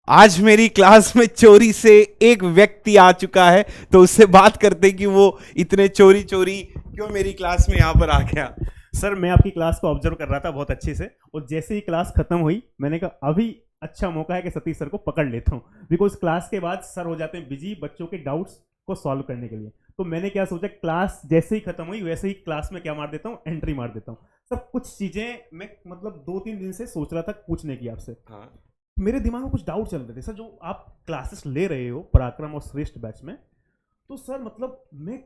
आज मेरी क्लास में चोरी से एक व्यक्ति आ चुका है, तो उससे बात करते कि वो इतने चोरी चोरी क्यों मेरी क्लास में यहाँ पर आ गया। सर मैं आपकी क्लास को ऑब्जर्व कर रहा था बहुत अच्छे से, और जैसे ही क्लास खत्म हुई मैंने कहा अभी अच्छा मौका है कि सतीश सर को पकड़ लेता हूँ, बिकॉज क्लास के बाद सर हो जाते हैं बिजी बच्चों के डाउट्स को सॉल्व करने के लिए। तो मैंने क्या सोचा, क्लास जैसे ही खत्म हुई वैसे ही क्लास में क्या मार देता हूँ, एंट्री मार देता हूँ। सब कुछ चीजें मैं मतलब 2-3 दिन से सोच रहा था पूछने की आपसे। हाँ। मेरे दिमाग में कुछ डाउट चल रहे थे सर, जो आप क्लासेस ले रहे हो पराक्रम और श्रेष्ठ बैच में, तो सर मतलब मैं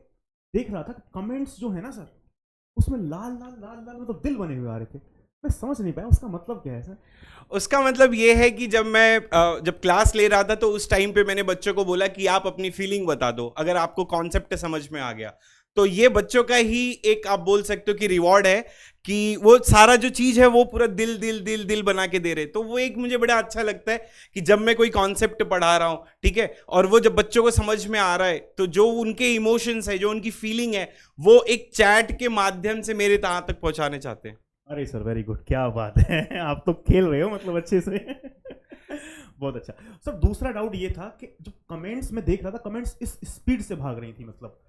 देख रहा था कमेंट्स जो है ना सर, उसमें लाल लाल लाल लाल मतलब दिल बने हुए आ रहे थे। मैं समझ नहीं पाया उसका मतलब क्या है सर। उसका मतलब ये है कि जब क्लास ले रहा था तो उस टाइम पे मैंने बच्चों को बोला कि आप अपनी फीलिंग बता दो, अगर आपको कॉन्सेप्ट समझ में आ गया तो ये बच्चों का ही एक आप बोल सकते हो कि रिवॉर्ड है कि वो सारा जो चीज है वो पूरा दिल दिल दिल दिल बना के दे रहे। तो वो एक मुझे बड़ा अच्छा लगता है कि जब मैं कोई कॉन्सेप्ट पढ़ा रहा हूं, ठीक है, और वो जब बच्चों को समझ में आ रहा है तो जो उनके इमोशंस है, जो उनकी फीलिंग है, वो एक चैट के माध्यम से मेरे तक पहुंचाने चाहते हैं। अरे सर वेरी गुड, क्या बात है आप तो खेल रहे हो मतलब अच्छे से बहुत अच्छा। सर दूसरा डाउट ये था कि जो कमेंट्स में देख रहा था, कमेंट्स इस स्पीड से भाग रही थी मतलब,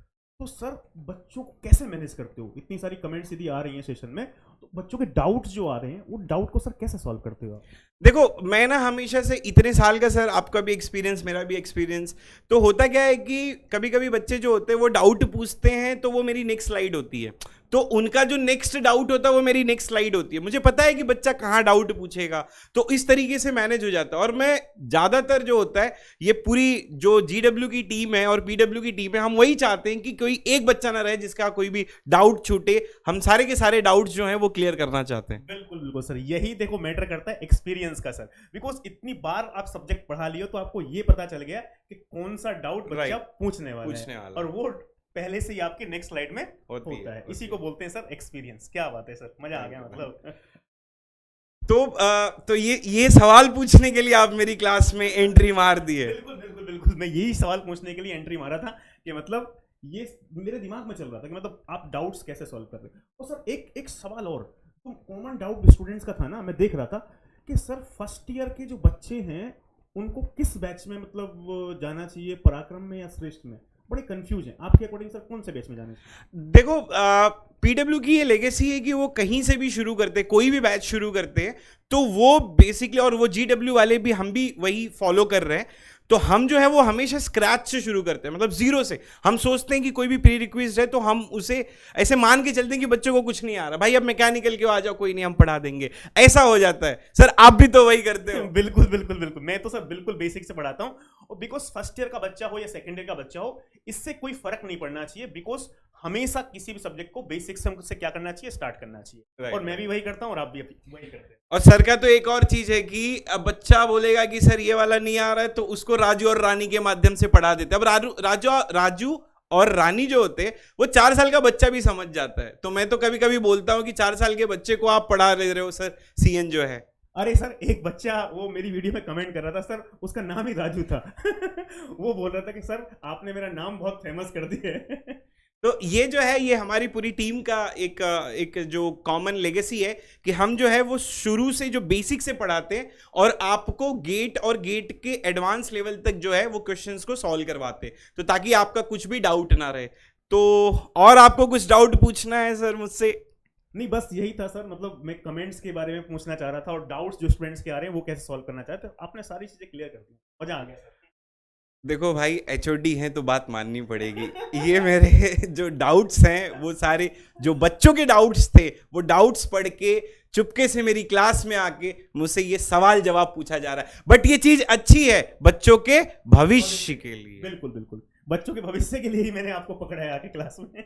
तो सर बच्चों को कैसे मैनेज करते हो? इतनी सारी कमेंट्स यदि आ रही हैं सेशन में, तो बच्चों के डाउट्स जो आ रहे हैं वो डाउट को सर कैसे सॉल्व करते हो आप? देखो मैं ना हमेशा से इतने साल का, सर आपका भी एक्सपीरियंस मेरा भी एक्सपीरियंस, तो होता क्या है कि कभी कभी बच्चे जो होते हैं वो डाउट पूछते हैं तो वो मेरी नेक्स्ट स्लाइड होती है, तो उनका जो नेक्स्ट डाउट होता है वो मेरी नेक्स्ट स्लाइड होती है। मुझे पता है कि बच्चा कहाँ डाउट पूछेगा, तो इस तरीके से मैनेज हो जाता है। और मैं ज़्यादातर जो होता है, ये पूरी जो GW की टीम है और PW की टीम है, हम वही चाहते हैं कि कोई एक बच्चा ना रहे जिसका कोई भी डाउट छूटे। हम सारे के सारे डाउट्स जो हैं वो क्लियर करना चाहते हैं। बिल्कुल बिल्कुल सर, यही देखो मैटर करता है एक्सपीरियंस का सर, बिकॉज इतनी बार आप सब्जेक्ट पढ़ा लियो तो आपको ये पता चल गया कि कौन सा डाउट बच्चा पूछने वाला है, और वो पहले से ही आपके नेक्स्ट स्लाइड में होता है। इसी को बोलते हैं सर एक्सपीरियंस। क्या बात है सर, मजा आ गया मतलब। तो ये सवाल पूछने के लिए आप मेरी क्लास में एंट्री मार दिए। बिल्कुल बिल्कुल बिल्कुल, मैं यही सवाल पूछने के लिए एंट्री मारा था कि मतलब ये मेरे दिमाग में चल रहा था कि मतलब आप डाउट्स कैसे सॉल्व कर रहे हैं। और सर एक सवाल और, तो कॉमन डाउट स्टूडेंट्स का था ना, मैं देख रहा था कि सर फर्स्ट ईयर के जो बच्चे हैं उनको किस बैच में मतलब जाना चाहिए, पराक्रम में या श्रेष्ठ में? बड़े कंफ्यूज हैं। आपके अकॉर्डिंग सर कौन से बैच में जाना चाहिए? देखो PW की ये लेगेसी है कि वो कहीं से भी शुरू करते हैं, कोई भी बैच शुरू करते हैं तो वो बेसिकली, और वो GW वाले भी, हम भी वही फॉलो कर रहे हैं। तो हम जो है वो हमेशा स्क्रैच से शुरू करते हैं, मतलब जीरो से। हम सोचते हैं कि कोई भी प्री रिक्वेस्ट है तो हम उसे ऐसे मान के चलते हैं कि बच्चों को कुछ नहीं आ रहा, भाई अब मैकेनिकल के आ जाओ, कोई नहीं हम पढ़ा देंगे, ऐसा हो जाता है। सर आप भी तो वही करते हो? बिल्कुल बिल्कुल बिल्कुल, मैं तो सर बिल्कुल बेसिक से पढ़ाता हूँ, और बिकॉज फर्स्ट ईयर का बच्चा हो या सेकेंड ईयर का बच्चा हो, इससे कोई फर्क नहीं पड़ना चाहिए, बिकॉज हमेशा किसी भी सब्जेक्ट को बेसिक से क्या करना चाहिए, स्टार्ट करना चाहिए। और मैं भी वही करता हूँ और आप भी वही करते हैं। और सर का तो एक और चीज है कि अब बच्चा बोलेगा कि सर ये वाला नहीं आ रहा है, तो उसको राजू और रानी के माध्यम से पढ़ा देते हैं। अब राजू और रानी जो होते हैं वो 4 साल का बच्चा भी समझ जाता है। तो मैं तो कभी कभी बोलता हूँ कि 4 साल के बच्चे को आप पढ़ा रहे हो सर CN जो है। अरे सर एक बच्चा वो मेरी वीडियो में कमेंट कर रहा था सर, उसका नाम ही राजू था वो बोल रहा था कि सर आपने मेरा नाम बहुत फेमस कर दिया है तो ये जो है, ये हमारी पूरी टीम का एक जो कॉमन लेगेसी है कि हम जो है वो शुरू से जो बेसिक से पढ़ाते हैं और आपको गेट और गेट के एडवांस लेवल तक जो है वो क्वेश्चंस को सॉल्व करवाते हैं, तो ताकि आपका कुछ भी डाउट ना रहे। तो और आपको कुछ डाउट पूछना है सर मुझसे? नहीं बस यही था सर, मतलब मैं कमेंट्स के बारे में पूछना चाह रहा था, और डाउट्स जो स्टूडेंट्स के आ रहे हैं वो कैसे सॉल्व करना चाहते हैं। आपने सारी चीजें क्लियर कर दी, मजा आ गया सर। देखो भाई HOD हैं तो बात माननी पड़ेगी। ये मेरे जो डाउट्स हैं वो सारे जो बच्चों के डाउट्स थे, वो डाउट्स पढ़ के चुपके से मेरी क्लास में आके मुझसे ये सवाल जवाब पूछा जा रहा है। बट ये चीज अच्छी है बच्चों के भविष्य के लिए। बिल्कुल बिल्कुल, बच्चों के भविष्य के लिए ही मैंने आपको पकड़ा है आके क्लास में